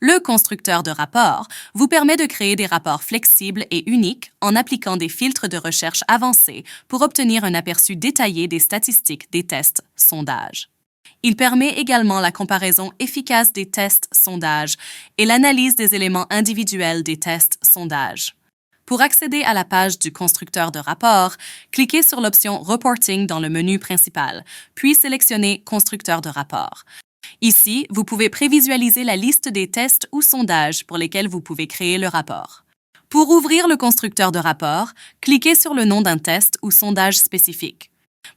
Le constructeur de rapport vous permet de créer des rapports flexibles et uniques en appliquant des filtres de recherche avancés pour obtenir un aperçu détaillé des statistiques des tests sondages. Il permet également la comparaison efficace des tests sondages et l'analyse des éléments individuels des tests sondages. Pour accéder à la page du constructeur de rapport, cliquez sur l'option Reporting dans le menu principal, puis sélectionnez Constructeur de rapport. Ici, vous pouvez prévisualiser la liste des tests ou sondages pour lesquels vous pouvez créer le rapport. Pour ouvrir le constructeur de rapport, cliquez sur le nom d'un test ou sondage spécifique.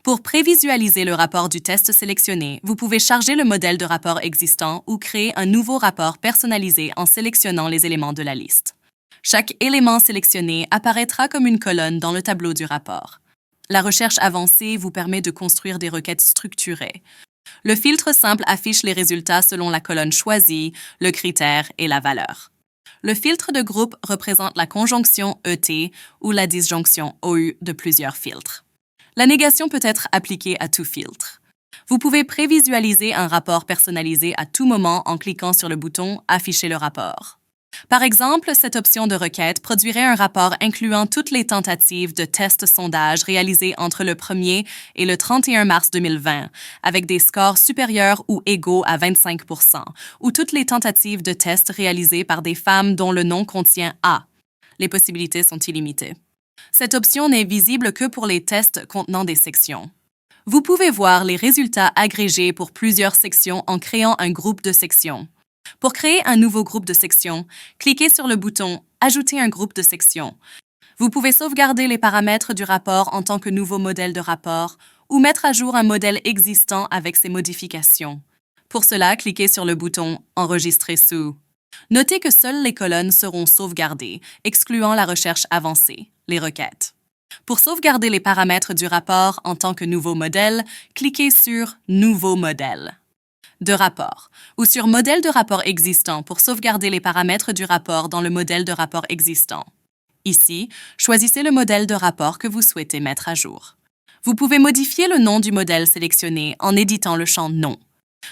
Pour prévisualiser le rapport du test sélectionné, vous pouvez charger le modèle de rapport existant ou créer un nouveau rapport personnalisé en sélectionnant les éléments de la liste. Chaque élément sélectionné apparaîtra comme une colonne dans le tableau du rapport. La recherche avancée vous permet de construire des requêtes structurées. Le filtre simple affiche les résultats selon la colonne choisie, le critère et la valeur. Le filtre de groupe représente la conjonction ET ou la disjonction OU de plusieurs filtres. La négation peut être appliquée à tout filtre. Vous pouvez prévisualiser un rapport personnalisé à tout moment en cliquant sur le bouton « Afficher le rapport ». Par exemple, cette option de requête produirait un rapport incluant toutes les tentatives de tests sondage réalisées entre le 1er et le 31 mars 2020, avec des scores supérieurs ou égaux à 25 %, ou toutes les tentatives de tests réalisées par des femmes dont le nom contient A. Les possibilités sont illimitées. Cette option n'est visible que pour les tests contenant des sections. Vous pouvez voir les résultats agrégés pour plusieurs sections en créant un groupe de sections. Pour créer un nouveau groupe de sections, cliquez sur le bouton « Ajouter un groupe de sections ». Vous pouvez sauvegarder les paramètres du rapport en tant que nouveau modèle de rapport ou mettre à jour un modèle existant avec ses modifications. Pour cela, cliquez sur le bouton « Enregistrer sous ». Notez que seules les colonnes seront sauvegardées, excluant la recherche avancée, les requêtes. Pour sauvegarder les paramètres du rapport en tant que nouveau modèle, cliquez sur « Nouveau modèle » de rapport ou sur Modèle de rapport existant pour sauvegarder les paramètres du rapport dans le modèle de rapport existant. Ici, choisissez le modèle de rapport que vous souhaitez mettre à jour. Vous pouvez modifier le nom du modèle sélectionné en éditant le champ « Nom ».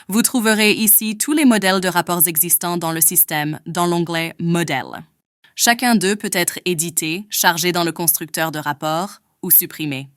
Vous trouverez ici tous les modèles de rapports existants dans le système dans l'onglet « Modèle ». Chacun d'eux peut être édité, chargé dans le constructeur de rapport ou supprimé.